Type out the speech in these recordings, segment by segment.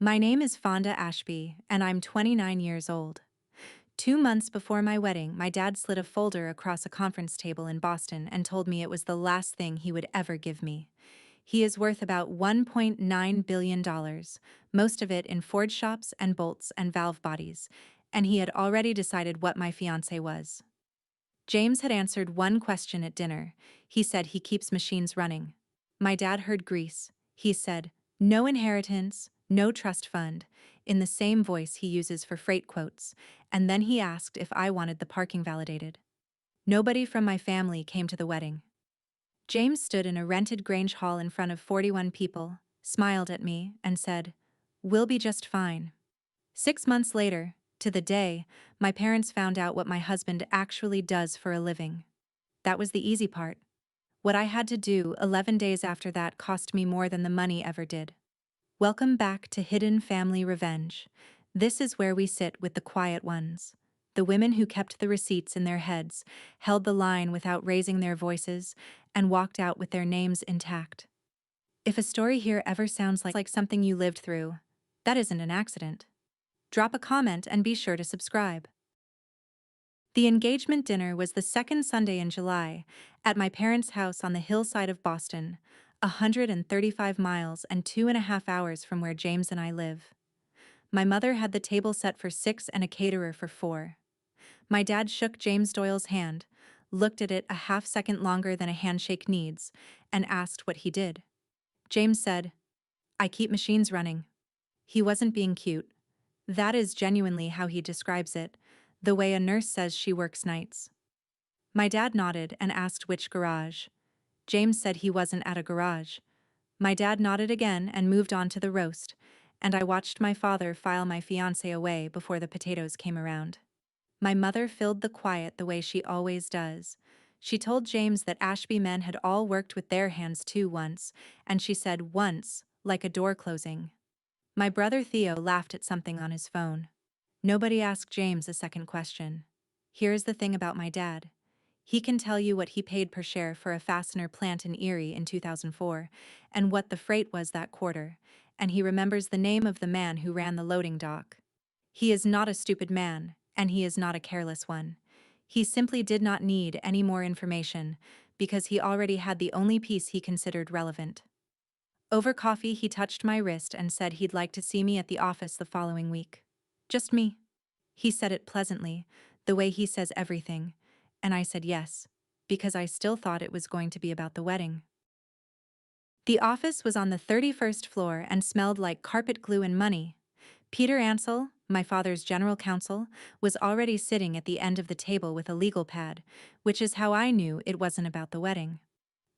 My name is Fonda Ashby, and I'm 29 years old. 2 months before my wedding, my dad slid a folder across a conference table in Boston and told me it was the last thing he would ever give me. He is worth about $1.9 billion, most of it in Ford shops and bolts and valve bodies, and he had already decided what my fiancé was. James had answered one question at dinner. He said he keeps machines running. My dad heard Grease. He said, "No inheritance, no trust fund," in the same voice he uses for freight quotes, and then he asked if I wanted the parking validated. Nobody from my family came to the wedding. James stood in a rented Grange hall in front of 41 people, smiled at me, and said, "We'll be just fine." 6 months later, to the day, my parents found out what my husband actually does for a living. That was the easy part. What I had to do 11 days after that cost me more than the money ever did. Welcome back to Hidden Family Revenge. This is where we sit with the quiet ones. The women who kept the receipts in their heads, held the line without raising their voices, and walked out with their names intact. If a story here ever sounds like something you lived through, that isn't an accident. Drop a comment and be sure to subscribe. The engagement dinner was the second Sunday in July, at my parents' house on the hillside of Boston, 135 miles and 2.5 hours from where James and I live. My mother had the table set for 6 and a caterer for 4. My dad shook James Doyle's hand, looked at it a half-second longer than a handshake needs, and asked what he did. James said, "I keep machines running." He wasn't being cute. That is genuinely how he describes it, the way a nurse says she works nights. My dad nodded and asked which garage. James said he wasn't at a garage. My dad nodded again and moved on to the roast, and I watched my father file my fiancé away before the potatoes came around. My mother filled the quiet the way she always does. She told James that Ashby men had all worked with their hands too once, and she said once, like a door closing. My brother Theo laughed at something on his phone. Nobody asked James a second question. Here's the thing about my dad. He can tell you what he paid per share for a fastener plant in Erie in 2004, and what the freight was that quarter, and he remembers the name of the man who ran the loading dock. He is not a stupid man, and he is not a careless one. He simply did not need any more information, because he already had the only piece he considered relevant. Over coffee, he touched my wrist and said he'd like to see me at the office the following week. Just me. He said it pleasantly, the way he says everything, and I said yes, because I still thought it was going to be about the wedding. The office was on the 31st floor and smelled like carpet glue and money. Peter Ansel, my father's general counsel, was already sitting at the end of the table with a legal pad, which is how I knew it wasn't about the wedding.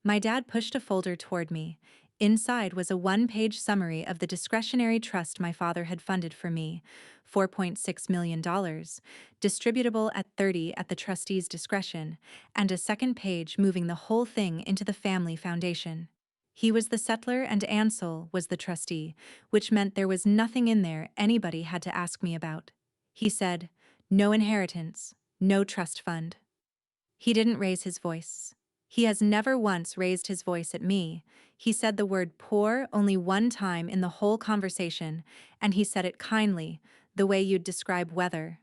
My dad pushed a folder toward me. Inside was a one-page summary of the discretionary trust my father had funded for me, $4.6 million, distributable at 30 at the trustee's discretion, and a second page moving the whole thing into the family foundation. He was the settler and Ansel was the trustee, which meant there was nothing in there anybody had to ask me about. He said, "No inheritance, no trust fund." He didn't raise his voice. He has never once raised his voice at me. He said the word poor only one time in the whole conversation, and he said it kindly, the way you'd describe weather.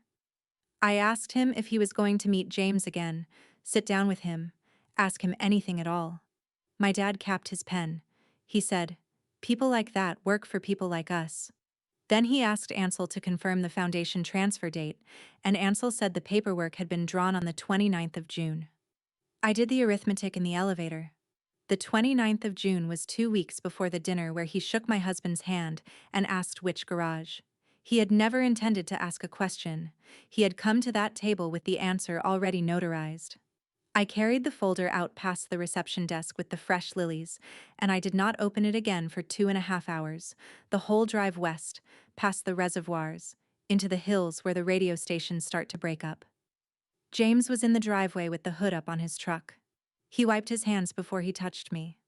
I asked him if he was going to meet James again, sit down with him, ask him anything at all. My dad capped his pen. He said, "People like that work for people like us." Then he asked Ansel to confirm the foundation transfer date, and Ansel said the paperwork had been drawn on the 29th of June. I did the arithmetic in the elevator. The 29th of June was 2 weeks before the dinner where he shook my husband's hand and asked which garage. He had never intended to ask a question. He had come to that table with the answer already notarized. I carried the folder out past the reception desk with the fresh lilies, and I did not open it again for 2.5 hours, the whole drive west, past the reservoirs, into the hills where the radio stations start to break up. James was in the driveway with the hood up on his truck. He wiped his hands before he touched me.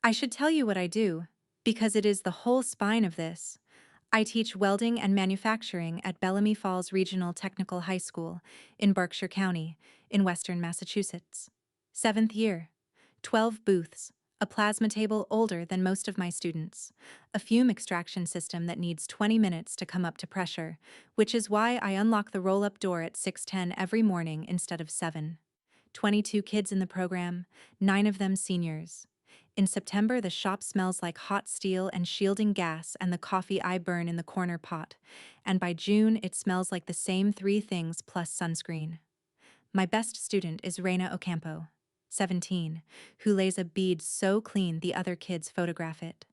I should tell you what I do, because it is the whole spine of this. I teach welding and manufacturing at Bellamy Falls Regional Technical High School in Berkshire County, in western Massachusetts. 7th year. 12 booths, A plasma table older than most of my students. A fume extraction system that needs 20 minutes to come up to pressure, which is why I unlock the roll-up door at 6:10 every morning instead of 7. 22 kids in the program, 9 of them seniors. In September, the shop smells like hot steel and shielding gas and the coffee I burn in the corner pot. And by June, it smells like the same 3 things plus sunscreen. My best student is Reina Ocampo, 17, who lays a bead so clean the other kids photograph it.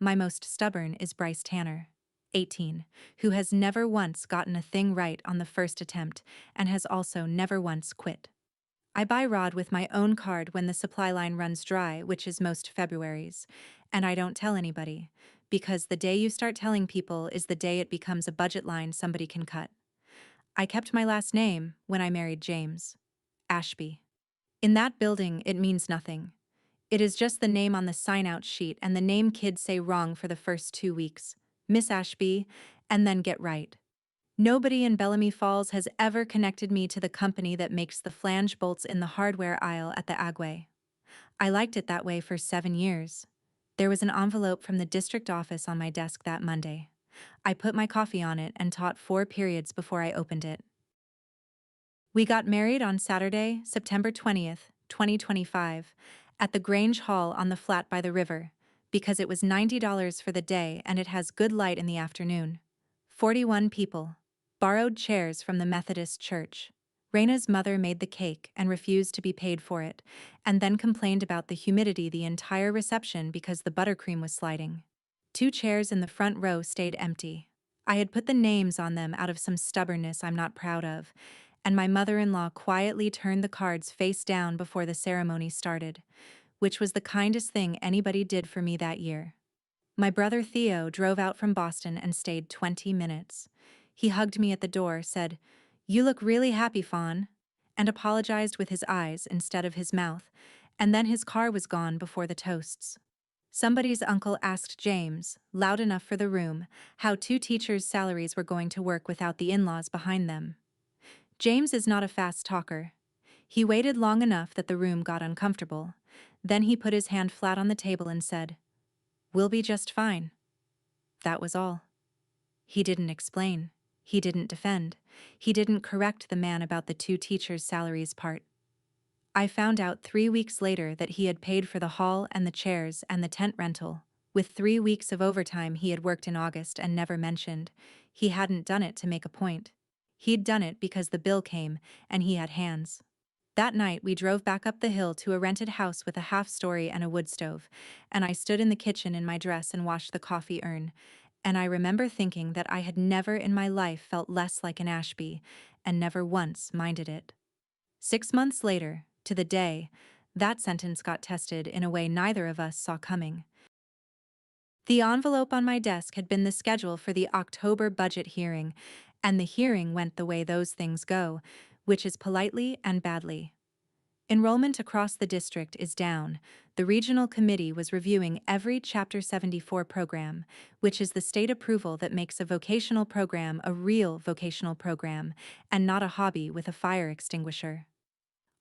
My most stubborn is Bryce Tanner, 18, who has never once gotten a thing right on the first attempt and has also never once quit. I buy rod with my own card when the supply line runs dry, which is most Februaries, and I don't tell anybody, because the day you start telling people is the day it becomes a budget line somebody can cut. I kept my last name when I married James. Ashby. In that building, it means nothing. It is just the name on the sign-out sheet and the name kids say wrong for the first 2 weeks. Miss Ashby, and then get right. Nobody in Bellamy Falls has ever connected me to the company that makes the flange bolts in the hardware aisle at the Agway. I liked it that way for 7 years. There was an envelope from the district office on my desk that Monday. I put my coffee on it and taught 4 periods before I opened it. We got married on Saturday, September 20th, 2025, at the Grange Hall on the flat by the river, because it was $90 for the day and it has good light in the afternoon. 41 people. Borrowed chairs from the Methodist church. Raina's mother made the cake and refused to be paid for it, and then complained about the humidity the entire reception because the buttercream was sliding. 2 chairs in the front row stayed empty. I had put the names on them out of some stubbornness I'm not proud of, and my mother-in-law quietly turned the cards face down before the ceremony started, which was the kindest thing anybody did for me that year. My brother Theo drove out from Boston and stayed 20 minutes. He hugged me at the door, said, "You look really happy, Fawn," and apologized with his eyes instead of his mouth, and then his car was gone before the toasts. Somebody's uncle asked James, loud enough for the room, how 2 teachers' salaries were going to work without the in-laws behind them. James is not a fast talker. He waited long enough that the room got uncomfortable. Then he put his hand flat on the table and said, "We'll be just fine." That was all. He didn't explain. He didn't defend. He didn't correct the man about the 2 teachers' salaries part. I found out 3 weeks later that he had paid for the hall and the chairs and the tent rental, with 3 weeks of overtime he had worked in August and never mentioned. He hadn't done it to make a point. He'd done it because the bill came and he had hands. That night we drove back up the hill to a rented house with a half-story and a wood stove, and I stood in the kitchen in my dress and washed the coffee urn, and I remember thinking that I had never in my life felt less like an Ashby, and never once minded it. 6 months later, to the day, that sentence got tested in a way neither of us saw coming. The envelope on my desk had been the schedule for the October budget hearing, and the hearing went the way those things go, which is politely and badly. Enrollment across the district is down. The regional committee was reviewing every Chapter 74 program, which is the state approval that makes a vocational program a real vocational program, and not a hobby with a fire extinguisher.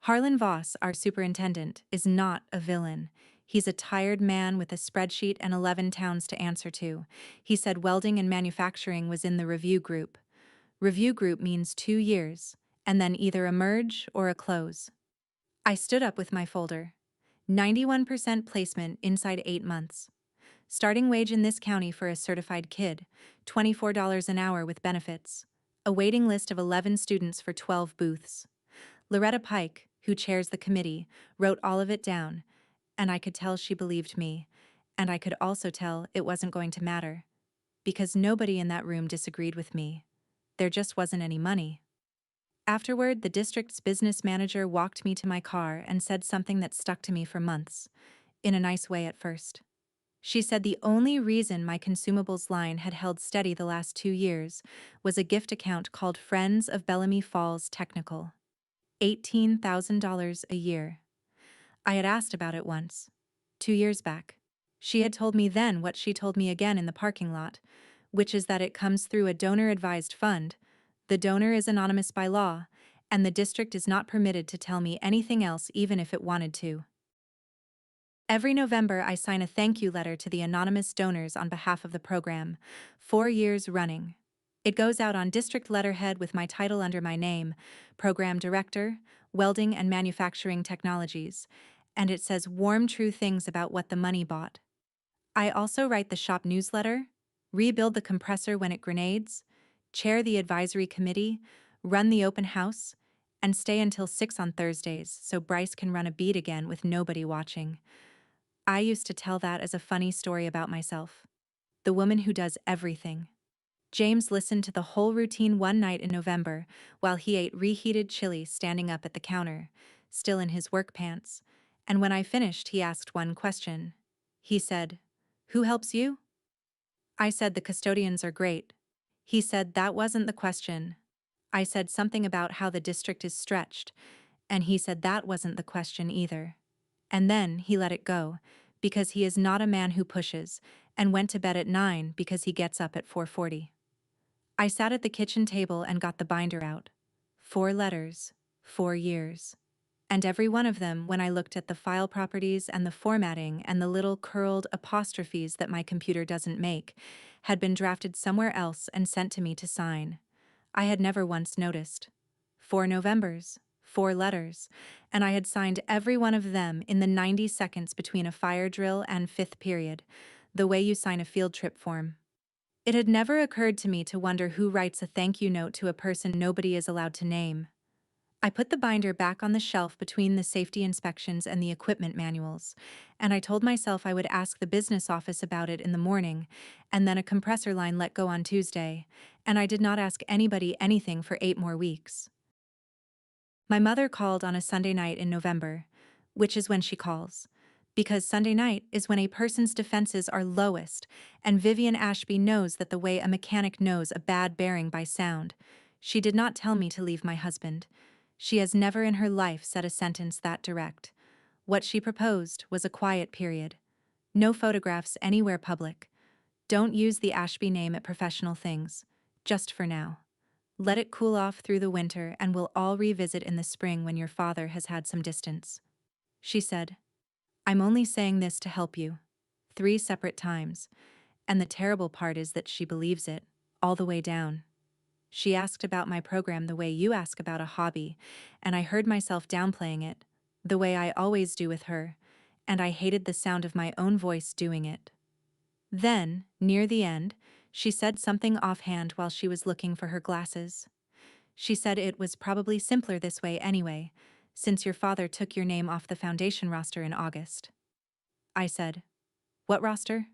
Harlan Voss, our superintendent, is not a villain. He's a tired man with a spreadsheet and 11 towns to answer to. He said welding and manufacturing was in the review group. Review group means 2 years, and then either a merge or a close. I stood up with my folder. 91% placement inside 8 months. Starting wage in this county for a certified kid, $24 an hour with benefits. A waiting list of 11 students for 12 booths. Loretta Pike, who chairs the committee, wrote all of it down, and I could tell she believed me, and I could also tell it wasn't going to matter, because nobody in that room disagreed with me. There just wasn't any money. Afterward, the district's business manager walked me to my car and said something that stuck to me for months, in a nice way at first. She said the only reason my consumables line had held steady the last 2 years was a gift account called Friends of Bellamy Falls Technical. $18,000 a year. I had asked about it once, 2 years back. She had told me then what she told me again in the parking lot, which is that it comes through a donor-advised fund. The donor is anonymous by law, and the district is not permitted to tell me anything else even if it wanted to. Every November, I sign a thank you letter to the anonymous donors on behalf of the program, 4 years running. It goes out on district letterhead with my title under my name, Program Director, Welding and Manufacturing Technologies, and it says warm, true things about what the money bought. I also write the shop newsletter, rebuild the compressor when it grenades, chair the advisory committee, run the open house, and stay until 6 on Thursdays so Bryce can run a beat again with nobody watching. I used to tell that as a funny story about myself. The woman who does everything. James listened to the whole routine one night in November while he ate reheated chili standing up at the counter, still in his work pants, and when I finished, he asked one question. He said, "Who helps you?" I said the custodians are great. He said that wasn't the question. I said something about how the district is stretched, and he said that wasn't the question either. And then he let it go, because he is not a man who pushes, and went to bed at 9 because he gets up at 4:40. I sat at the kitchen table and got the binder out. 4 letters, 4 years. And every one of them, when I looked at the file properties and the formatting and the little curled apostrophes that my computer doesn't make, had been drafted somewhere else and sent to me to sign. I had never once noticed. 4 Novembers, 4 letters, and I had signed every one of them in the 90 seconds between a fire drill and fifth period, the way you sign a field trip form. It had never occurred to me to wonder who writes a thank you note to a person nobody is allowed to name. I put the binder back on the shelf between the safety inspections and the equipment manuals, and I told myself I would ask the business office about it in the morning, and then a compressor line let go on Tuesday, and I did not ask anybody anything for 8 more weeks. My mother called on a Sunday night in November, which is when she calls, because Sunday night is when a person's defenses are lowest, and Vivian Ashby knows that the way a mechanic knows a bad bearing by sound. She did not tell me to leave my husband. She has never in her life said a sentence that direct. What she proposed was a quiet period. No photographs anywhere public. Don't use the Ashby name at professional things. Just for now. Let it cool off through the winter and we'll all revisit in the spring when your father has had some distance. She said, "I'm only saying this to help you." 3 separate times. And the terrible part is that she believes it, all the way down. She asked about my program the way you ask about a hobby, and I heard myself downplaying it, the way I always do with her, and I hated the sound of my own voice doing it. Then, near the end, she said something offhand while she was looking for her glasses. She said it was probably simpler this way anyway, since your father took your name off the foundation roster in August. I said, "What roster?"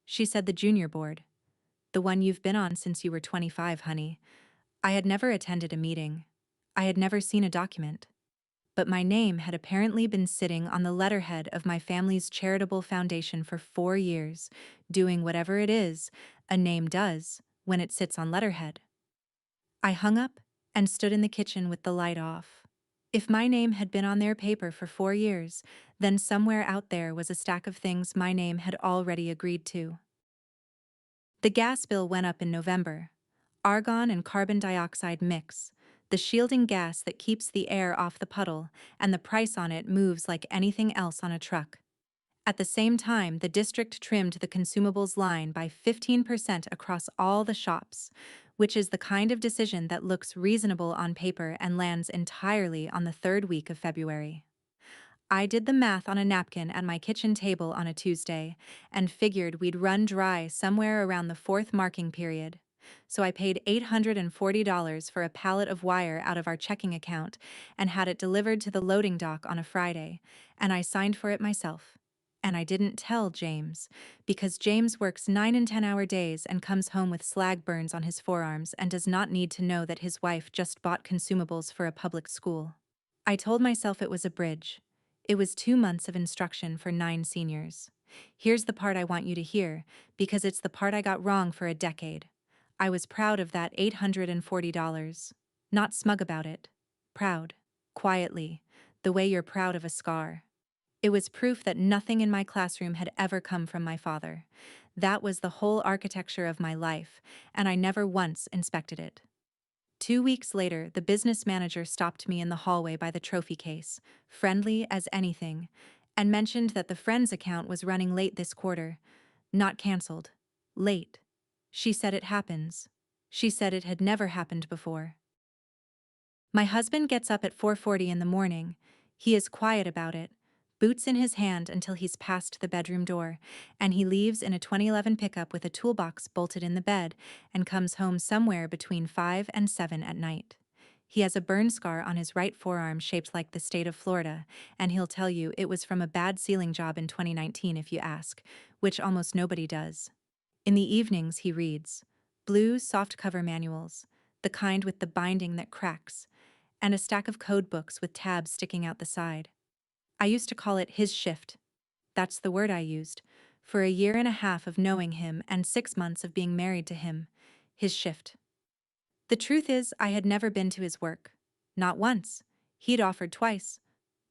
She said the junior board. "The one you've been on since you were 25, honey." I had never attended a meeting. I had never seen a document. But my name had apparently been sitting on the letterhead of my family's charitable foundation for 4 years, doing whatever it is a name does when it sits on letterhead. I hung up and stood in the kitchen with the light off. If my name had been on their paper for 4 years, then somewhere out there was a stack of things my name had already agreed to. The gas bill went up in November. Argon and carbon dioxide mix, the shielding gas that keeps the air off the puddle, and the price on it moves like anything else on a truck. At the same time, the district trimmed the consumables line by 15% across all the shops, which is the kind of decision that looks reasonable on paper and lands entirely on the 3rd week of February. I did the math on a napkin at my kitchen table on a Tuesday and figured we'd run dry somewhere around the 4th marking period. So I paid $840 for a pallet of wire out of our checking account and had it delivered to the loading dock on a Friday, and I signed for it myself. And I didn't tell James, because James works 9 and 10-hour days and comes home with slag burns on his forearms and does not need to know that his wife just bought consumables for a public school. I told myself it was a bridge. It was 2 months of instruction for 9 seniors. Here's the part I want you to hear, because it's the part I got wrong for a decade. I was proud of that $840. Not smug about it. Proud. Quietly. The way you're proud of a scar. It was proof that nothing in my classroom had ever come from my father. That was the whole architecture of my life, and I never once inspected it. 2 weeks later, the business manager stopped me in the hallway by the trophy case, friendly as anything, and mentioned that the friend's account was running late this quarter. Not cancelled. Late. She said it happens. She said it had never happened before. My husband gets up at 4:40 in the morning. He is quiet about it, boots in his hand until he's past the bedroom door, and he leaves in a 2011 pickup with a toolbox bolted in the bed and comes home somewhere between 5 and 7 at night. He has a burn scar on his right forearm shaped like the state of Florida, and he'll tell you it was from a bad ceiling job in 2019 if you ask, which almost nobody does. In the evenings, he reads blue softcover manuals, the kind with the binding that cracks, and a stack of code books with tabs sticking out the side. I used to call it his shift. That's the word I used. For a year and a half of knowing him and 6 months of being married to him. His shift. The truth is, I had never been to his work. Not once. He'd offered twice.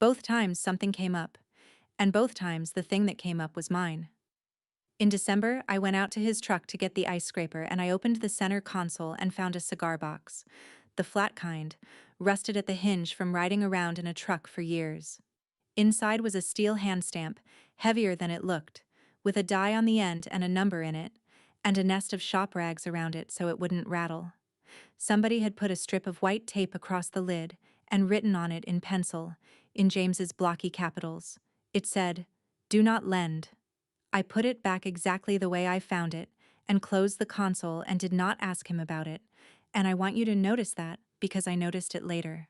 Both times something came up. And both times the thing that came up was mine. In December, I went out to his truck to get the ice scraper and I opened the center console and found a cigar box. The flat kind, rusted at the hinge from riding around in a truck for years. Inside was a steel hand stamp, heavier than it looked, with a die on the end and a number in it, and a nest of shop rags around it so it wouldn't rattle. Somebody had put a strip of white tape across the lid and written on it in pencil, in James's blocky capitals. It said, "Do not lend." I put it back exactly the way I found it, and closed the console and did not ask him about it, and I want you to notice that, because I noticed it later.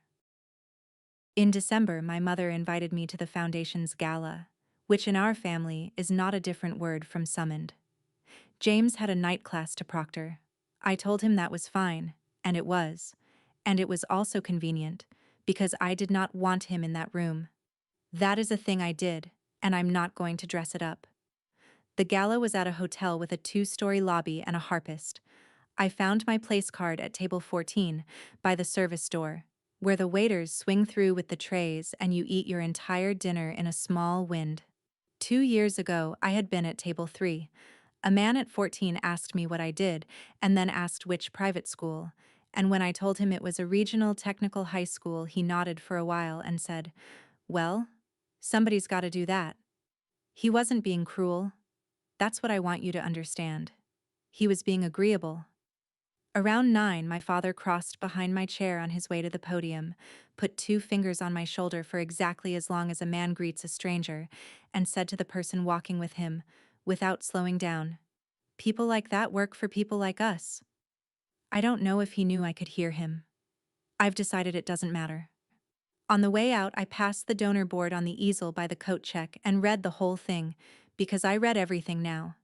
In December, my mother invited me to the Foundation's gala, which in our family is not a different word from summoned. James had a night class to proctor. I told him that was fine, and it was. And it was also convenient, because I did not want him in that room. That is a thing I did, and I'm not going to dress it up. The gala was at a hotel with a 2-story lobby and a harpist. I found my place card at table 14, by the service door, where the waiters swing through with the trays and you eat your entire dinner in a small wind. 2 years ago, I had been at table 3. A man at 14 asked me what I did, and then asked which private school, and when I told him it was a regional technical high school, he nodded for a while and said, "Well, somebody's got to do that." He wasn't being cruel. That's what I want you to understand. He was being agreeable. Around 9, my father crossed behind my chair on his way to the podium, put 2 fingers on my shoulder for exactly as long as a man greets a stranger, and said to the person walking with him, without slowing down, "People like that work for people like us." I don't know if he knew I could hear him. I've decided it doesn't matter. On the way out, I passed the donor board on the easel by the coat check and read the whole thing, because I read everything now.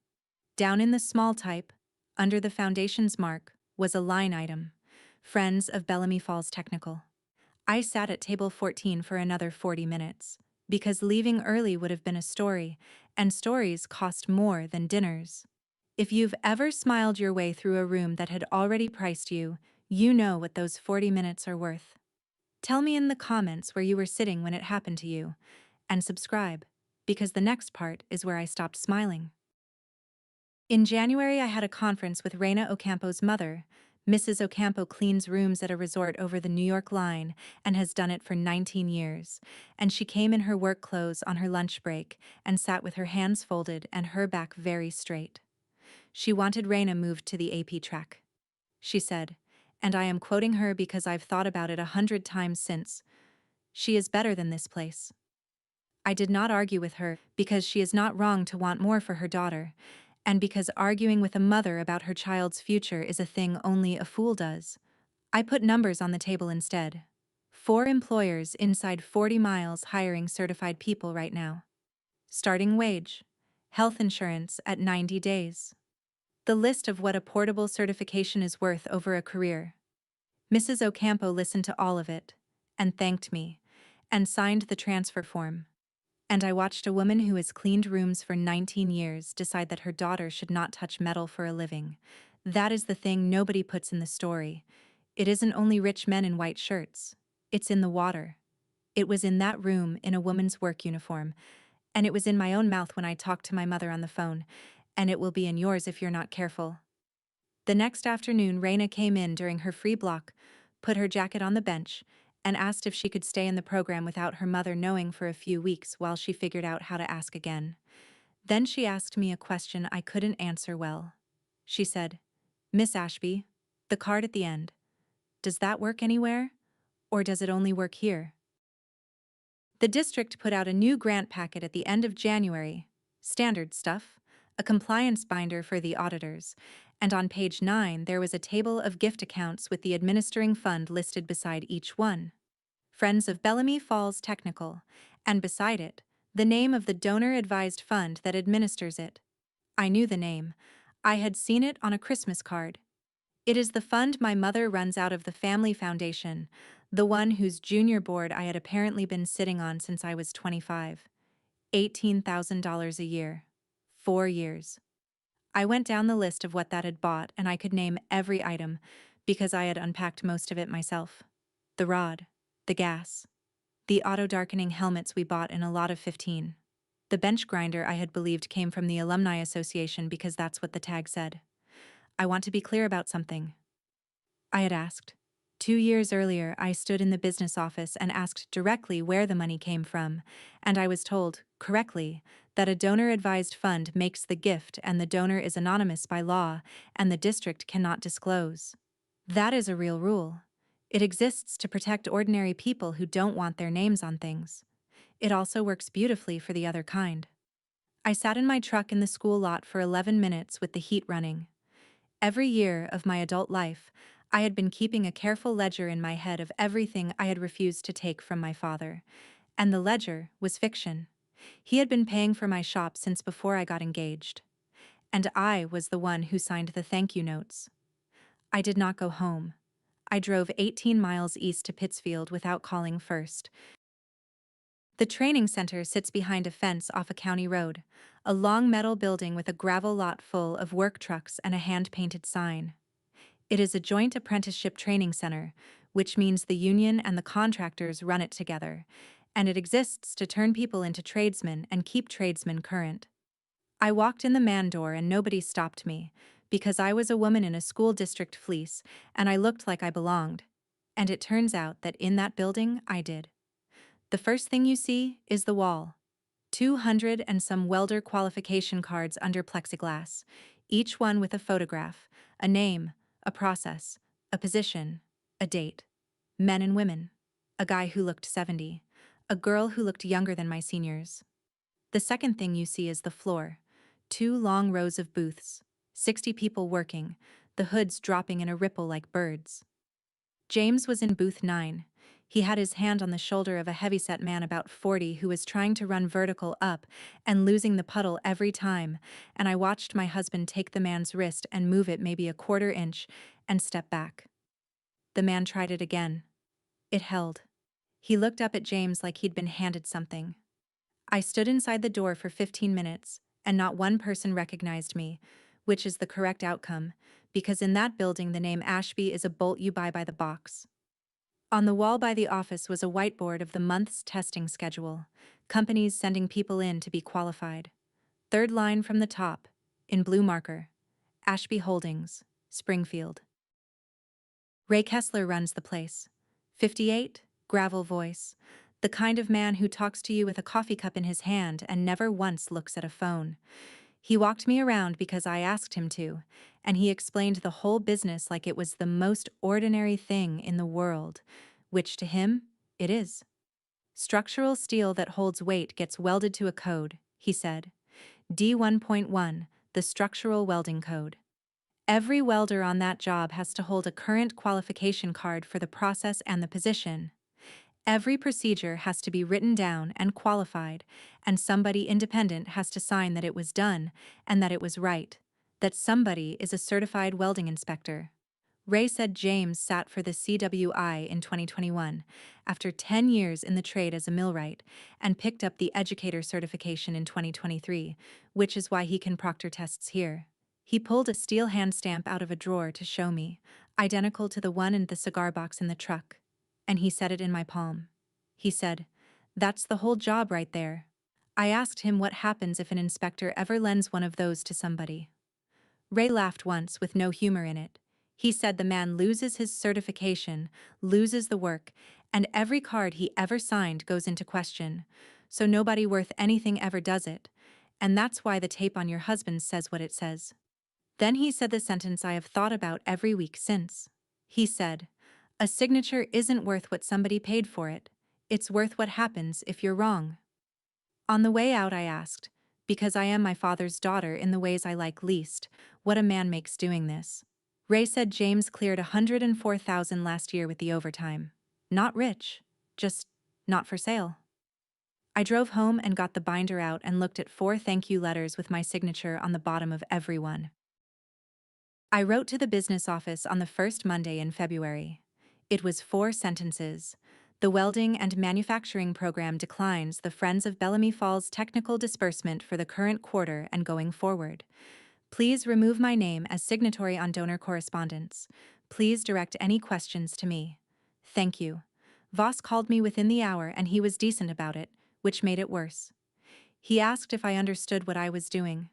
Down in the small type, under the Foundation's mark, was a line item, Friends of Bellamy Falls Technical. I sat at table 14 for another 40 minutes, because leaving early would have been a story, and stories cost more than dinners. If you've ever smiled your way through a room that had already priced you, you know what those 40 minutes are worth. Tell me in the comments where you were sitting when it happened to you, and subscribe, because the next part is where I stopped smiling. In January, I had a conference with Reina Ocampo's mother. Mrs. Ocampo cleans rooms at a resort over the New York line and has done it for 19 years, and she came in her work clothes on her lunch break and sat with her hands folded and her back very straight. She wanted Reina moved to the AP track. She said, and I am quoting her because I've thought about it 100 times since, "She is better than this place." I did not argue with her because she is not wrong to want more for her daughter, and because arguing with a mother about her child's future is a thing only a fool does. I put numbers on the table instead. 4 employers inside 40 miles hiring certified people right now. Starting wage. Health insurance at 90 days. The list of what a portable certification is worth over a career. Mrs. Ocampo listened to all of it, and thanked me, and signed the transfer form. And I watched a woman who has cleaned rooms for 19 years decide that her daughter should not touch metal for a living. That is the thing nobody puts in the story. It isn't only rich men in white shirts. It's in the water. It was in that room in a woman's work uniform, and it was in my own mouth when I talked to my mother on the phone, and it will be in yours if you're not careful. The next afternoon, Reina came in during her free block, put her jacket on the bench, and asked if she could stay in the program without her mother knowing for a few weeks while she figured out how to ask again. Then she asked me a question I couldn't answer well. She said, "Miss Ashby, the card at the end, does that work anywhere? Or does it only work here?" The district put out a new grant packet at the end of January. Standard stuff, a compliance binder for the auditors, and on page 9 there was a table of gift accounts with the administering fund listed beside each one. Friends of Bellamy Falls Technical, and beside it, the name of the donor-advised fund that administers it. I knew the name. I had seen it on a Christmas card. It is the fund my mother runs out of the family foundation, the one whose junior board I had apparently been sitting on since I was 25. $18,000 a year. 4 years. I went down the list of what that had bought and I could name every item, because I had unpacked most of it myself. The rod, the gas, the auto-darkening helmets we bought in a lot of 15. The bench grinder I had believed came from the Alumni Association because that's what the tag said. I want to be clear about something, I had asked. 2 years earlier, I stood in the business office and asked directly where the money came from, and I was told, correctly, that a donor-advised fund makes the gift and the donor is anonymous by law and the district cannot disclose. That is a real rule. It exists to protect ordinary people who don't want their names on things. It also works beautifully for the other kind. I sat in my truck in the school lot for 11 minutes with the heat running. Every year of my adult life, I had been keeping a careful ledger in my head of everything I had refused to take from my father, and the ledger was fiction. He had been paying for my shop since before I got engaged, and I was the one who signed the thank you notes. I did not go home. I drove 18 miles east to Pittsfield without calling first. The training center sits behind a fence off a county road, a long metal building with a gravel lot full of work trucks and a hand-painted sign. It is a joint apprenticeship training center, which means the union and the contractors run it together, and it exists to turn people into tradesmen and keep tradesmen current. I walked in the man door and nobody stopped me, because I was a woman in a school district fleece and I looked like I belonged. And it turns out that in that building I did. The first thing you see is the wall. 200 and some welder qualification cards under plexiglass, each one with a photograph, a name, a process, a position, a date. Men and women. A guy who looked 70. A girl who looked younger than my seniors. The second thing you see is the floor. 2 long rows of booths. 60 people working, the hoods dropping in a ripple like birds. James was in booth 9. He had his hand on the shoulder of a heavyset man about 40 who was trying to run vertical up and losing the puddle every time, and I watched my husband take the man's wrist and move it maybe a quarter inch and step back. The man tried it again. It held. He looked up at James like he'd been handed something. I stood inside the door for 15 minutes, and not one person recognized me, which is the correct outcome, because in that building the name Ashby is a bolt you buy by the box. On the wall by the office was a whiteboard of the month's testing schedule, companies sending people in to be qualified. Third line from the top, in blue marker, Ashby Holdings, Springfield. Ray Kessler runs the place. 58, gravel voice, the kind of man who talks to you with a coffee cup in his hand and never once looks at a phone. He walked me around because I asked him to, and he explained the whole business like it was the most ordinary thing in the world, which to him, it is. Structural steel that holds weight gets welded to a code, he said. D1.1, the structural welding code. Every welder on that job has to hold a current qualification card for the process and the position. Every procedure has to be written down and qualified, and somebody independent has to sign that it was done and that it was right, that somebody is a certified welding inspector. Ray said James sat for the CWI in 2021, after 10 years in the trade as a millwright, and picked up the educator certification in 2023, which is why he can proctor tests here. He pulled a steel hand stamp out of a drawer to show me, identical to the one in the cigar box in the truck. And he set it in my palm. He said, "That's the whole job right there." I asked him what happens if an inspector ever lends one of those to somebody. Ray laughed once with no humor in it. He said the man loses his certification, loses the work, and every card he ever signed goes into question, so nobody worth anything ever does it, and that's why the tape on your husband says what it says. Then he said the sentence I have thought about every week since. He said, "A signature isn't worth what somebody paid for it. It's worth what happens if you're wrong." On the way out I asked, because I am my father's daughter in the ways I like least, what a man makes doing this. Ray said James cleared $104,000 last year with the overtime. Not rich, just not for sale. I drove home and got the binder out and looked at 4 thank you letters with my signature on the bottom of every one. I wrote to the business office on the first Monday in February. It was 4 sentences. The welding and manufacturing program declines the Friends of Bellamy Falls technical disbursement for the current quarter and going forward. Please remove my name as signatory on donor correspondence. Please direct any questions to me. Thank you. Voss called me within the hour and he was decent about it, which made it worse. He asked if I understood what I was doing.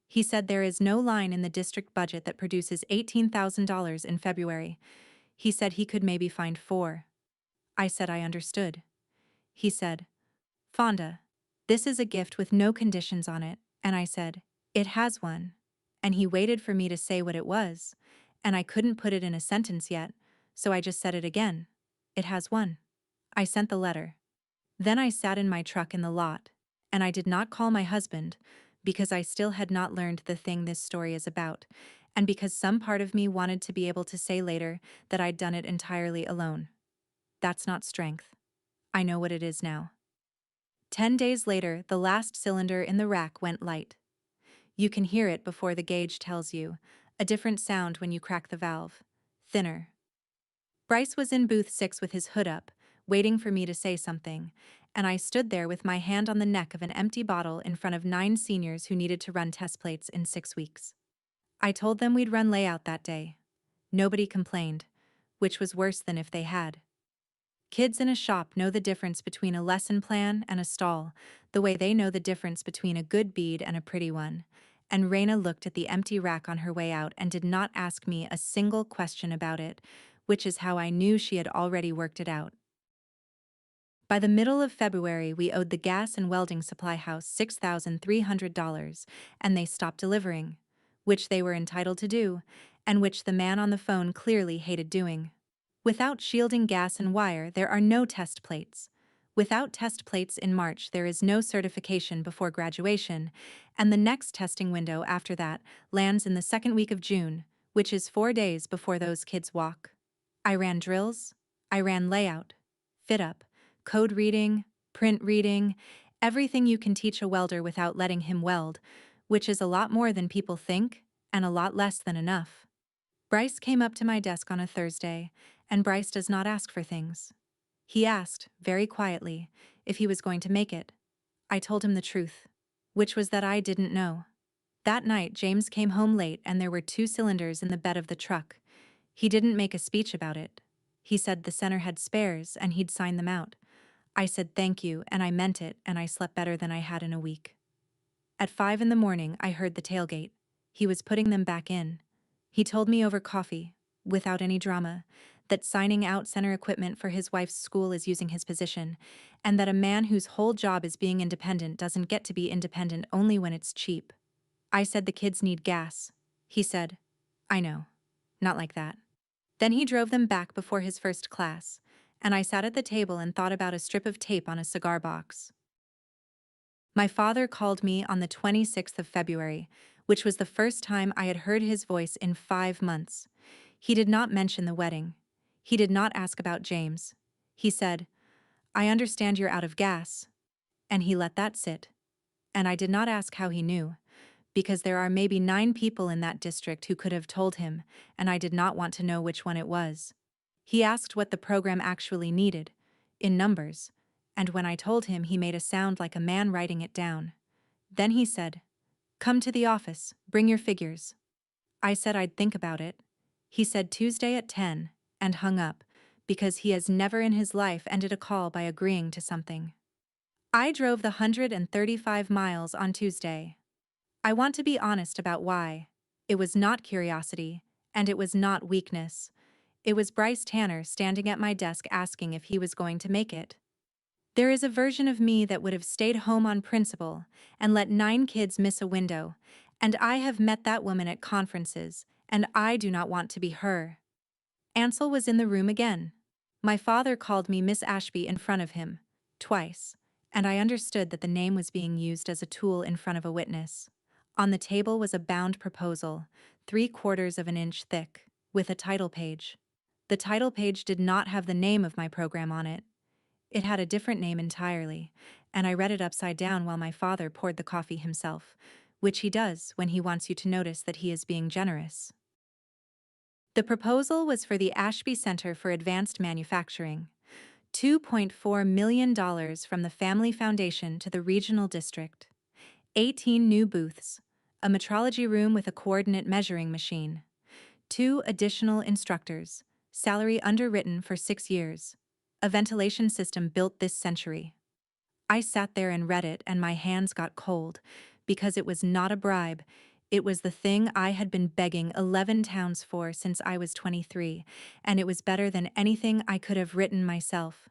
He said there is no line in the district budget that produces $18,000 in February. He said he could maybe find 4. I said I understood. He said, "Fonda, this is a gift with no conditions on it," and I said, "It has one." And he waited for me to say what it was, and I couldn't put it in a sentence yet, so I just said it again. "It has one." I sent the letter. Then I sat in my truck in the lot, and I did not call my husband, because I still had not learned the thing this story is about, and because some part of me wanted to be able to say later that I'd done it entirely alone. That's not strength. I know what it is now. 10 days later, the last cylinder in the rack went light. You can hear it before the gauge tells you, a different sound when you crack the valve. Thinner. Bryce was in booth 6 with his hood up, waiting for me to say something, and I stood there with my hand on the neck of an empty bottle in front of 9 seniors who needed to run test plates in 6 weeks. I told them we'd run layout that day. Nobody complained, which was worse than if they had. Kids in a shop know the difference between a lesson plan and a stall, the way they know the difference between a good bead and a pretty one. And Raina looked at the empty rack on her way out and did not ask me a single question about it, which is how I knew she had already worked it out. By the middle of February, we owed the gas and welding supply house $6,300, and they stopped delivering, which they were entitled to do, and which the man on the phone clearly hated doing. Without shielding gas and wire, there are no test plates. Without test plates in March, there is no certification before graduation, and the next testing window after that lands in the second week of June, which is 4 days before those kids walk. I ran drills, I ran layout, fit up, code reading, print reading, everything you can teach a welder without letting him weld, which is a lot more than people think, and a lot less than enough. Bryce came up to my desk on a Thursday, and Bryce does not ask for things. He asked, very quietly, if he was going to make it. I told him the truth, which was that I didn't know. That night, James came home late and there were 2 cylinders in the bed of the truck. He didn't make a speech about it. He said the center had spares and he'd sign them out. I said thank you, and I meant it, and I slept better than I had in a week. At 5 in the morning, I heard the tailgate. He was putting them back in. He told me over coffee, without any drama, that signing out center equipment for his wife's school is using his position, and that a man whose whole job is being independent doesn't get to be independent only when it's cheap. I said the kids need gas. He said, "I know. Not like that." Then he drove them back before his first class, and I sat at the table and thought about a strip of tape on a cigar box. My father called me on the 26th of February, which was the first time I had heard his voice in 5 months. He did not mention the wedding. He did not ask about James. He said, "I understand you're out of gas." And he let that sit. And I did not ask how he knew, because there are maybe 9 people in that district who could have told him, and I did not want to know which one it was. He asked what the program actually needed, in numbers, and when I told him, he made a sound like a man writing it down. Then he said, "Come to the office, bring your figures." I said I'd think about it. He said Tuesday at 10, and hung up, because he has never in his life ended a call by agreeing to something. I drove the 135 miles on Tuesday. I want to be honest about why. It was not curiosity, and it was not weakness. It was Bryce Tanner standing at my desk asking if he was going to make it. There is a version of me that would have stayed home on principle and let 9 kids miss a window, and I have met that woman at conferences, and I do not want to be her. Ansel was in the room again. My father called me Miss Ashby in front of him, twice, and I understood that the name was being used as a tool in front of a witness. On the table was a bound proposal, 3/4 of an inch thick, with a title page. The title page did not have the name of my program on it. It had a different name entirely, and I read it upside down while my father poured the coffee himself, which he does when he wants you to notice that he is being generous. The proposal was for the Ashby Center for Advanced Manufacturing, $2.4 million from the Family Foundation to the Regional District, 18 new booths, a metrology room with a coordinate measuring machine, 2 additional instructors, salary underwritten for 6 years, a ventilation system built this century. I sat there and read it and my hands got cold, because it was not a bribe. It was the thing I had been begging 11 towns for since I was 23, and it was better than anything I could have written myself.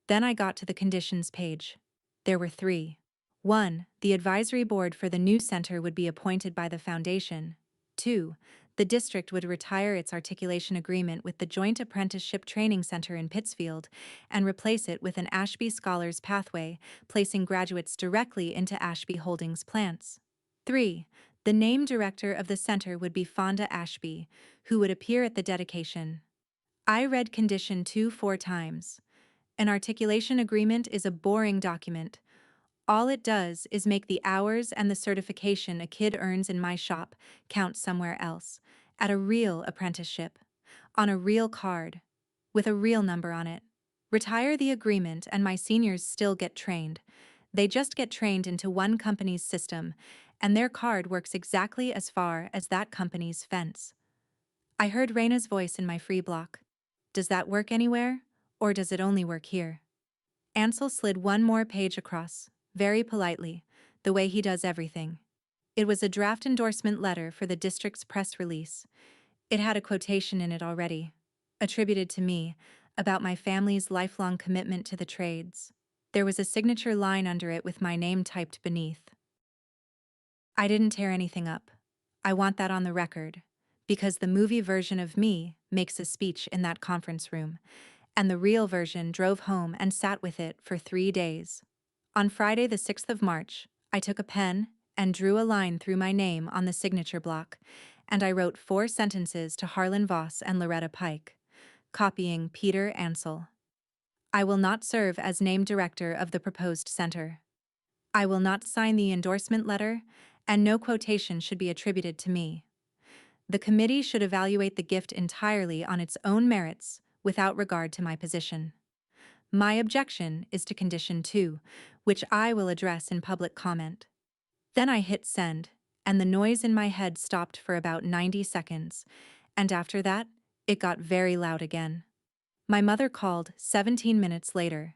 Then I got to the conditions page. There were 3. 1. The advisory board for the new center would be appointed by the foundation. 2. The district would retire its articulation agreement with the Joint Apprenticeship Training Center in Pittsfield and replace it with an Ashby Scholars Pathway, placing graduates directly into Ashby Holdings plants. 3. The name director of the center would be Fonda Ashby, who would appear at the dedication. I read Condition 2 4 times. An articulation agreement is a boring document. All it does is make the hours and the certification a kid earns in my shop count somewhere else, at a real apprenticeship, on a real card, with a real number on it. Retire the agreement and my seniors still get trained. They just get trained into one company's system, and their card works exactly as far as that company's fence. I heard Raina's voice in my free block. Does that work anywhere, or does it only work here? Ansel slid one more page across, very politely, the way he does everything. It was a draft endorsement letter for the district's press release. It had a quotation in it already, attributed to me, about my family's lifelong commitment to the trades. There was a signature line under it with my name typed beneath. I didn't tear anything up. I want that on the record, because the movie version of me makes a speech in that conference room, and the real version drove home and sat with it for 3 days. On Friday the 6th of March, I took a pen and drew a line through my name on the signature block, and I wrote 4 sentences to Harlan Voss and Loretta Pike, copying Peter Ansel. I will not serve as named director of the proposed center. I will not sign the endorsement letter, and no quotation should be attributed to me. The committee should evaluate the gift entirely on its own merits, without regard to my position. My objection is to Condition 2, which I will address in public comment. Then I hit send, and the noise in my head stopped for about 90 seconds, and after that, it got very loud again. My mother called 17 minutes later.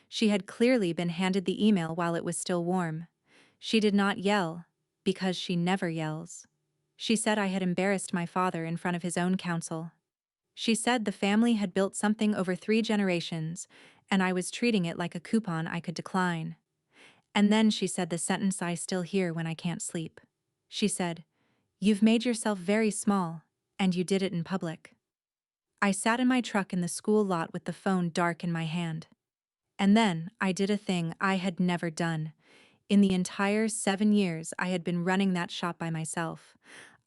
She had clearly been handed the email while it was still warm. She did not yell, because she never yells. She said I had embarrassed my father in front of his own counsel. She said the family had built something over 3 generations, and I was treating it like a coupon I could decline. And then she said the sentence I still hear when I can't sleep. She said, "You've made yourself very small, and you did it in public." I sat in my truck in the school lot with the phone dark in my hand. And then I did a thing I had never done. In the entire 7 years I had been running that shop by myself.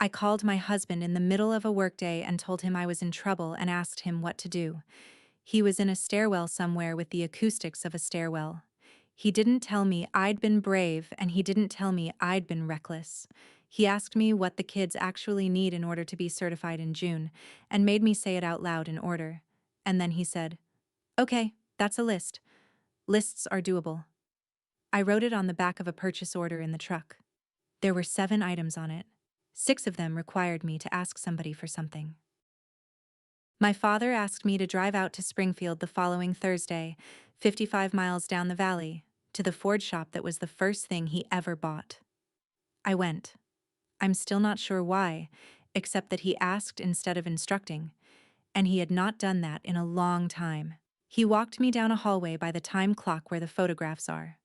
I called my husband in the middle of a workday and told him I was in trouble and asked him what to do. He was in a stairwell somewhere with the acoustics of a stairwell. He didn't tell me I'd been brave, and he didn't tell me I'd been reckless. He asked me what the kids actually need in order to be certified in June, and made me say it out loud in order. And then he said, "Okay, that's a list. Lists are doable." I wrote it on the back of a purchase order in the truck. There were 7 items on it. 6 of them required me to ask somebody for something. My father asked me to drive out to Springfield the following Thursday, 55 miles down the valley, to the Ford shop that was the first thing he ever bought. I went. I'm still not sure why, except that he asked instead of instructing, and he had not done that in a long time. He walked me down a hallway by the time clock where the photographs are.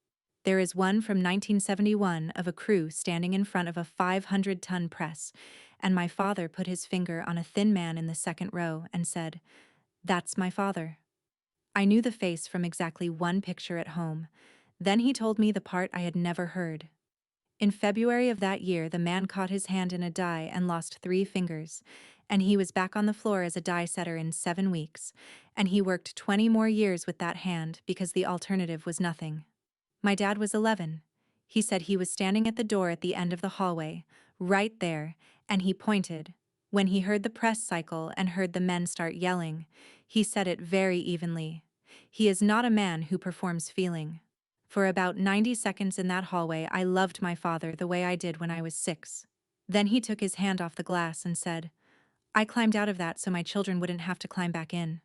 There is one from 1971 of a crew standing in front of a 500-ton press, and my father put his finger on a thin man in the second row and said, "That's my father." I knew the face from exactly one picture at home. Then he told me the part I had never heard. In February of that year, the man caught his hand in a die and lost 3 fingers, and he was back on the floor as a die setter in 7 weeks, and he worked 20 more years with that hand because the alternative was nothing. My dad was 11. He said he was standing at the door at the end of the hallway, right there, and he pointed. When he heard the press cycle and heard the men start yelling, he said it very evenly. He is not a man who performs feeling. For about 90 seconds in that hallway, I loved my father the way I did when I was 6. Then he took his hand off the glass and said, "I climbed out of that so my children wouldn't have to climb back in."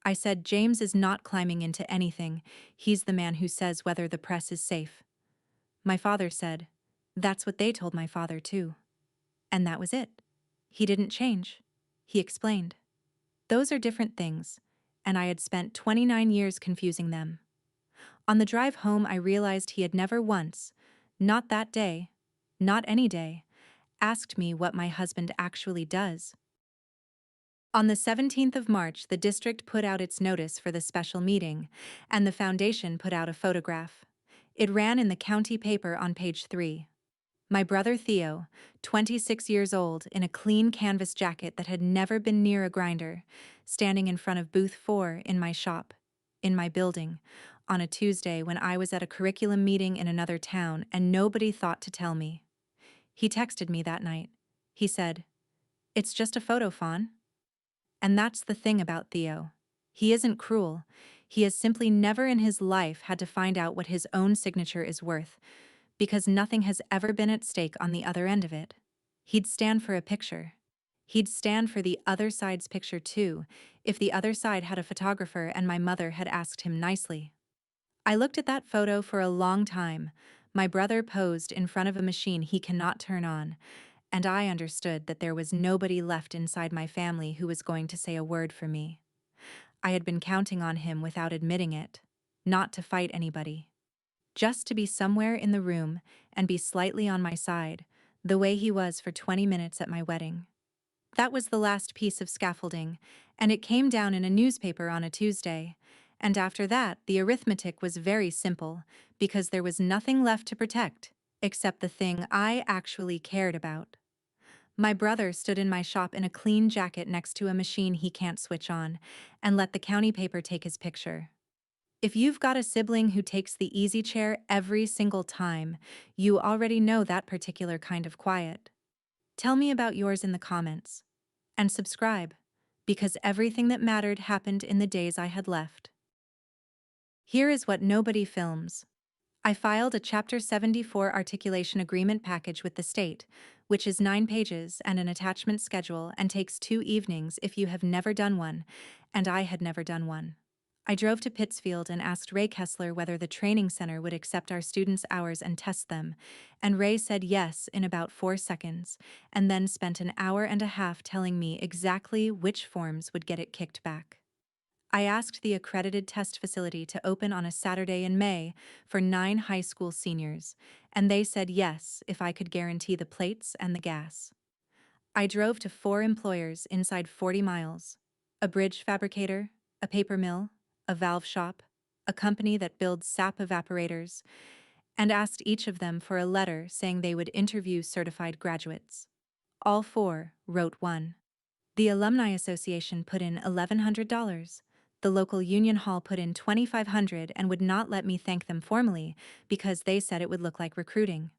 I said, "James is not climbing into anything. He's the man who says whether the press is safe." My father said, "That's what they told my father too." And that was it. He didn't change. He explained. Those are different things, and I had spent 29 years confusing them. On the drive home, I realized he had never once, not that day, not any day, asked me what my husband actually does. On the 17th of March, the district put out its notice for the special meeting, and the foundation put out a photograph. It ran in the county paper on page 3. My brother Theo, 26 years old, in a clean canvas jacket that had never been near a grinder, standing in front of booth 4 in my shop, in my building, on a Tuesday when I was at a curriculum meeting in another town and nobody thought to tell me. He texted me that night. He said, "It's just a photo, Fawn." And that's the thing about Theo. He isn't cruel. He has simply never in his life had to find out what his own signature is worth, because nothing has ever been at stake on the other end of it. He'd stand for a picture. He'd stand for the other side's picture too, if the other side had a photographer and my mother had asked him nicely. I looked at that photo for a long time. My brother posed in front of a machine he cannot turn on, and I understood that there was nobody left inside my family who was going to say a word for me. I had been counting on him without admitting it, not to fight anybody. Just to be somewhere in the room and be slightly on my side, the way he was for 20 minutes at my wedding. That was the last piece of scaffolding, and it came down in a newspaper on a Tuesday. And after that, the arithmetic was very simple, because there was nothing left to protect, except the thing I actually cared about. My brother stood in my shop in a clean jacket next to a machine he can't switch on, and let the county paper take his picture. If you've got a sibling who takes the easy chair every single time, you already know that particular kind of quiet. Tell me about yours in the comments. And subscribe, because everything that mattered happened in the days I had left. Here is what nobody films. I filed a Chapter 74 articulation agreement package with the state, which is 9 pages and an attachment schedule and takes 2 evenings if you have never done one, and I had never done one. I drove to Pittsfield and asked Ray Kessler whether the training center would accept our students' hours and test them, and Ray said yes in about 4 seconds, and then spent an hour and a half telling me exactly which forms would get it kicked back. I asked the accredited test facility to open on a Saturday in May for 9 high school seniors, and they said yes if I could guarantee the plates and the gas. I drove to 4 employers inside 40 miles, a bridge fabricator, a paper mill, a valve shop, a company that builds sap evaporators, and asked each of them for a letter saying they would interview certified graduates. All 4 wrote one. The Alumni Association put in $1,100. The local union hall put in $2,500 and would not let me thank them formally because they said it would look like recruiting.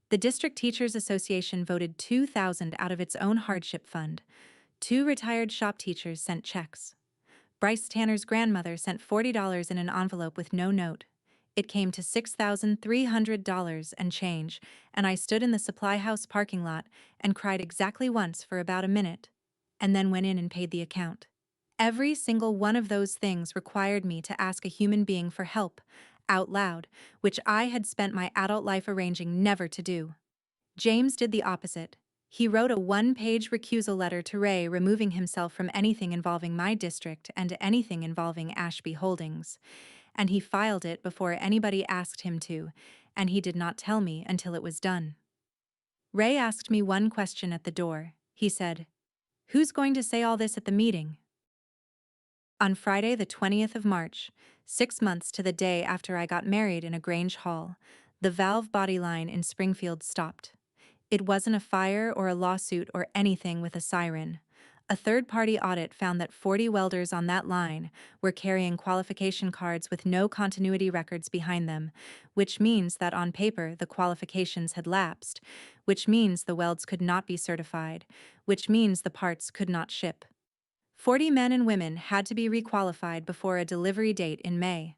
The District Teachers Association voted $2,000 out of its own hardship fund. 2 retired shop teachers sent checks. Bryce Tanner's grandmother sent $40 in an envelope with no note. It came to $6,300 and change, and I stood in the supply house parking lot and cried exactly once for about a minute, and then went in and paid the account. Every single one of those things required me to ask a human being for help, out loud, which I had spent my adult life arranging never to do. James did the opposite. He wrote a one-page recusal letter to Ray removing himself from anything involving my district and anything involving Ashby Holdings, and he filed it before anybody asked him to, and he did not tell me until it was done. Ray asked me one question at the door. He said, "Who's going to say all this at the meeting?" On Friday the 20th of March, 6 months to the day after I got married in a Grange Hall, the valve body line in Springfield stopped. It wasn't a fire or a lawsuit or anything with a siren. A third-party audit found that 40 welders on that line were carrying qualification cards with no continuity records behind them, which means that on paper the qualifications had lapsed, which means the welds could not be certified, which means the parts could not ship. 40 men and women had to be requalified before a delivery date in May.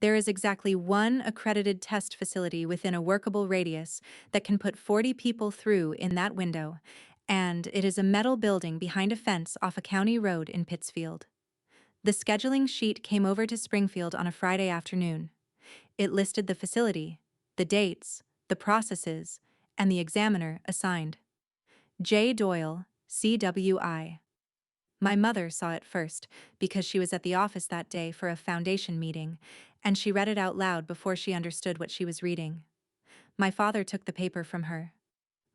There is exactly one accredited test facility within a workable radius that can put 40 people through in that window, and it is a metal building behind a fence off a county road in Pittsfield. The scheduling sheet came over to Springfield on a Friday afternoon. It listed the facility, the dates, the processes, and the examiner assigned. J. Doyle, CWI. My mother saw it first, because she was at the office that day for a foundation meeting, and she read it out loud before she understood what she was reading. My father took the paper from her.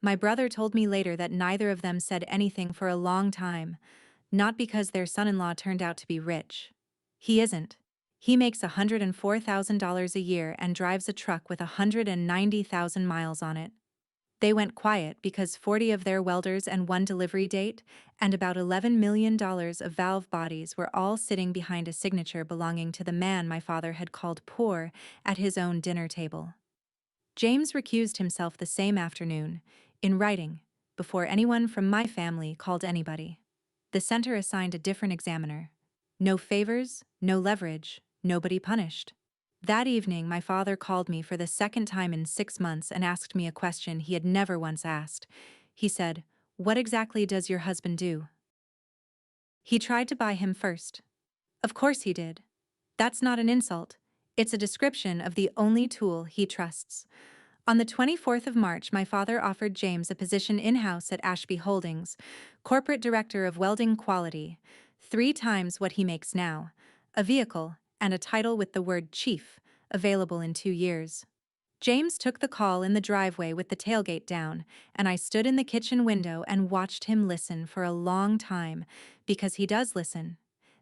My brother told me later that neither of them said anything for a long time, not because their son-in-law turned out to be rich. He isn't. He makes $104,000 a year and drives a truck with 190,000 miles on it. They went quiet because 40 of their welders and one delivery date, and about $11 million of valve bodies were all sitting behind a signature belonging to the man my father had called poor at his own dinner table. James recused himself the same afternoon, in writing, before anyone from my family called anybody. The center assigned a different examiner. No favors, no leverage, nobody punished. That evening, my father called me for the second time in 6 months and asked me a question he had never once asked. He said, "What exactly does your husband do?" He tried to buy him first. Of course he did. That's not an insult. It's a description of the only tool he trusts. On the 24th of March, my father offered James a position in-house at Ashby Holdings, corporate director of welding quality, 3 times what he makes now, a vehicle, and a title with the word chief, available in 2 years. James took the call in the driveway with the tailgate down, and I stood in the kitchen window and watched him listen for a long time, because he does listen.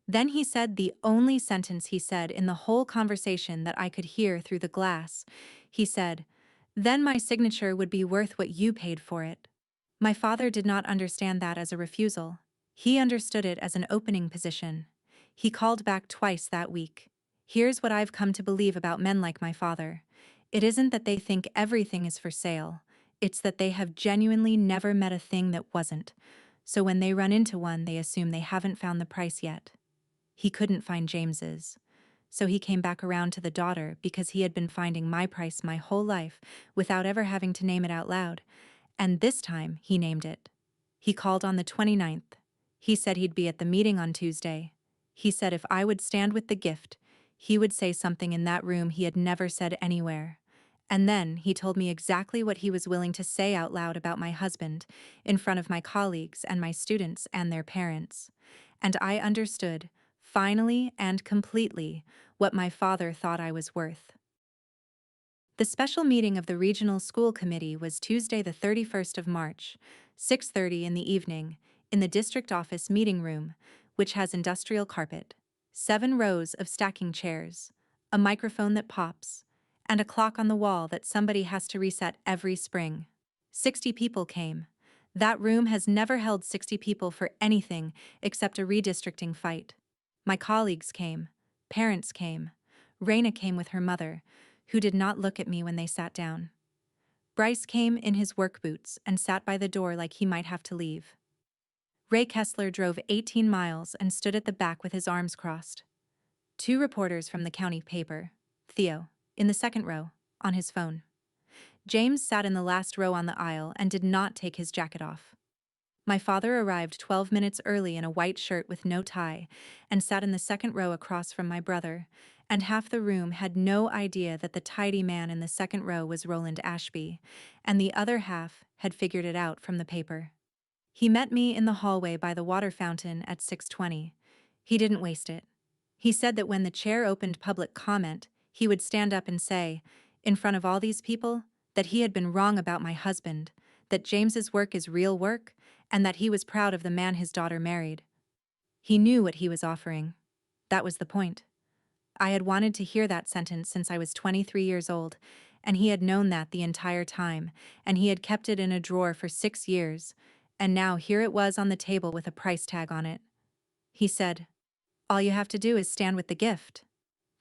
Then he said the only sentence he said in the whole conversation that I could hear through the glass. He said, "Then my signature would be worth what you paid for it." My father did not understand that as a refusal. He understood it as an opening position. He called back twice that week. Here's what I've come to believe about men like my father. It isn't that they think everything is for sale. It's that they have genuinely never met a thing that wasn't. So when they run into one, they assume they haven't found the price yet. He couldn't find James's. So he came back around to the daughter because he had been finding my price my whole life without ever having to name it out loud. And this time, he named it. He called on the 29th. He said he'd be at the meeting on Tuesday. He said if I would stand with the gift, he would say something in that room he had never said anywhere. And then he told me exactly what he was willing to say out loud about my husband, in front of my colleagues and my students and their parents. And I understood, finally and completely, what my father thought I was worth. The special meeting of the Regional School Committee was Tuesday the 31st of March, 6:30 in the evening, in the district office meeting room, which has industrial carpet, 7 rows of stacking chairs, a microphone that pops, and a clock on the wall that somebody has to reset every spring. 60 people came. That room has never held 60 people for anything except a redistricting fight. My colleagues came. Parents came. Raina came with her mother, who did not look at me when they sat down. Bryce came in his work boots and sat by the door like he might have to leave. Ray Kessler drove 18 miles and stood at the back with his arms crossed. 2 reporters from the county paper, Theo, in the second row, on his phone. James sat in the last row on the aisle and did not take his jacket off. My father arrived 12 minutes early in a white shirt with no tie and sat in the second row across from my brother, and half the room had no idea that the tidy man in the second row was Roland Ashby, and the other half had figured it out from the paper. He met me in the hallway by the water fountain at 6:20. He didn't waste it. He said that when the chair opened public comment, he would stand up and say, in front of all these people, that he had been wrong about my husband, that James's work is real work, and that he was proud of the man his daughter married. He knew what he was offering. That was the point. I had wanted to hear that sentence since I was 23 years old, and he had known that the entire time, and he had kept it in a drawer for 6 years, and now here it was on the table with a price tag on it. He said, "All you have to do is stand with the gift."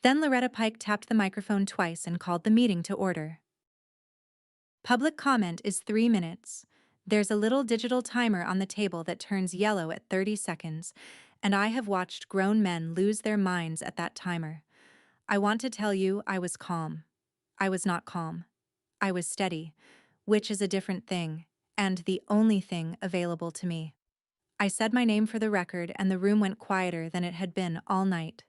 Then Loretta Pike tapped the microphone twice and called the meeting to order. Public comment is 3 minutes. There's a little digital timer on the table that turns yellow at 30 seconds, and I have watched grown men lose their minds at that timer. I want to tell you I was calm. I was not calm. I was steady, which is a different thing, and the only thing available to me. I said my name for the record, and the room went quieter than it had been all night.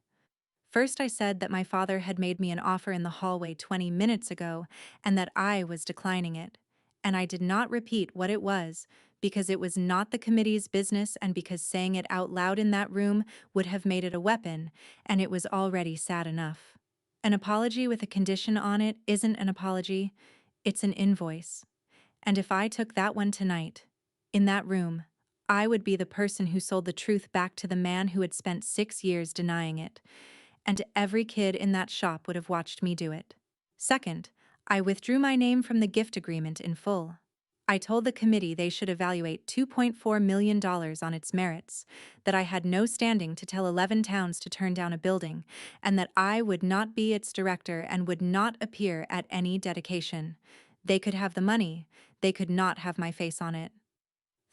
First, I said that my father had made me an offer in the hallway 20 minutes ago, and that I was declining it. And I did not repeat what it was, because it was not the committee's business and because saying it out loud in that room would have made it a weapon, and it was already sad enough. An apology with a condition on it isn't an apology, it's an invoice. And if I took that one tonight, in that room, I would be the person who sold the truth back to the man who had spent 6 years denying it. And every kid in that shop would have watched me do it. Second, I withdrew my name from the gift agreement in full. I told the committee they should evaluate $2.4 million on its merits, that I had no standing to tell 11 towns to turn down a building, and that I would not be its director and would not appear at any dedication. They could have the money, they could not have my face on it.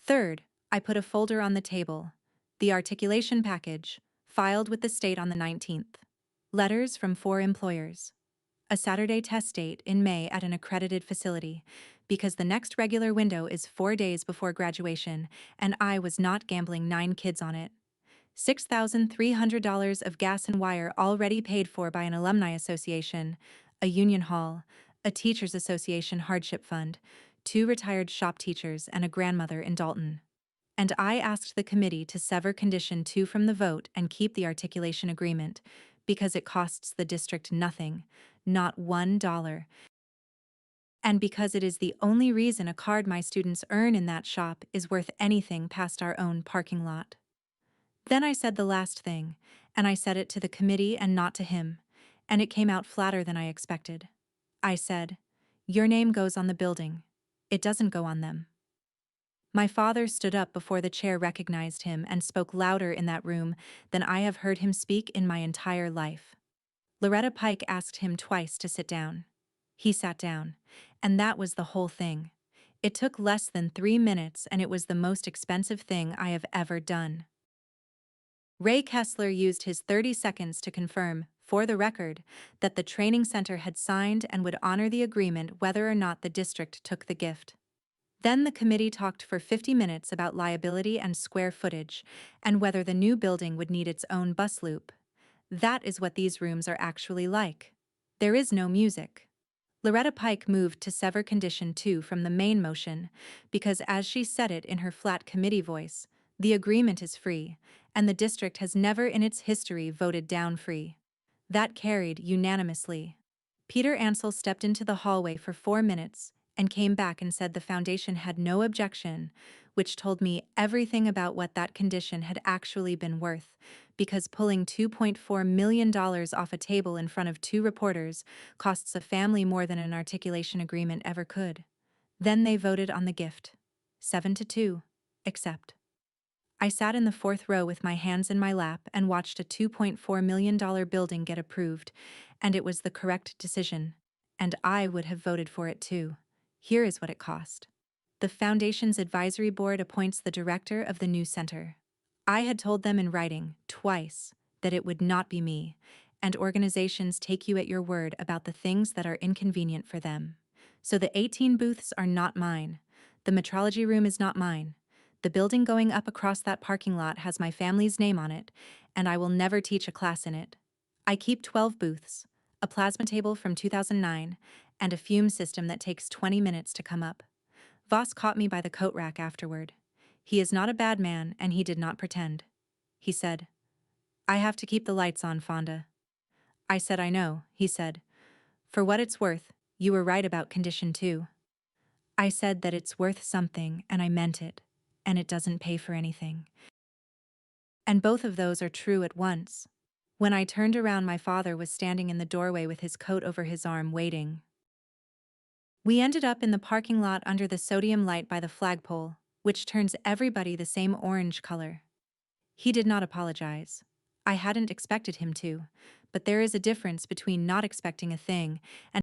Third, I put a folder on the table, the articulation package, filed with the state on the 19th. Letters from 4 employers. A Saturday test date in May at an accredited facility, because the next regular window is 4 days before graduation, and I was not gambling 9 kids on it. $6,300 of gas and wire already paid for by an alumni association, a union hall, a teachers association hardship fund, 2 retired shop teachers and a grandmother in Dalton. And I asked the committee to sever Condition 2 from the vote and keep the articulation agreement, because it costs the district nothing, not $1. And because it is the only reason a card my students earn in that shop is worth anything past our own parking lot. Then I said the last thing, and I said it to the committee and not to him, and it came out flatter than I expected. I said, "Your name goes on the building. It doesn't go on them." My father stood up before the chair recognized him and spoke louder in that room than I have heard him speak in my entire life. Loretta Pike asked him twice to sit down. He sat down, and that was the whole thing. It took less than 3 minutes, and it was the most expensive thing I have ever done. Ray Kessler used his 30 seconds to confirm, for the record, that the training center had signed and would honor the agreement whether or not the district took the gift. Then the committee talked for 50 minutes about liability and square footage, and whether the new building would need its own bus loop. That is what these rooms are actually like. There is no music. Loretta Pike moved to sever Condition 2 from the main motion, because as she said it in her flat committee voice, the agreement is free, and the district has never in its history voted down free. That carried unanimously. Peter Ansel stepped into the hallway for 4 minutes, and came back and said the foundation had no objection, which told me everything about what that condition had actually been worth, because pulling $2.4 million off a table in front of 2 reporters costs a family more than an articulation agreement ever could. Then they voted on the gift. 7-2. Accept. I sat in the 4th row with my hands in my lap and watched a $2.4 million building get approved, and it was the correct decision, and I would have voted for it too. Here is what it cost. The foundation's advisory board appoints the director of the new center. I had told them in writing, twice, that it would not be me, and organizations take you at your word about the things that are inconvenient for them. So the 18 booths are not mine. The metrology room is not mine. The building going up across that parking lot has my family's name on it, and I will never teach a class in it. I keep 12 booths, a plasma table from 2009, and a fume system that takes 20 minutes to come up. Voss caught me by the coat rack afterward. He is not a bad man, and he did not pretend. He said, I have to keep the lights on, Fonda. I said, I know, he said. For what it's worth, you were right about condition 2. I said that it's worth something, and I meant it, and it doesn't pay for anything. And both of those are true at once. When I turned around, my father was standing in the doorway with his coat over his arm, waiting. We ended up in the parking lot under the sodium light by the flagpole, which turns everybody the same orange color. He did not apologize. I hadn't expected him to, but there is a difference between not expecting a thing and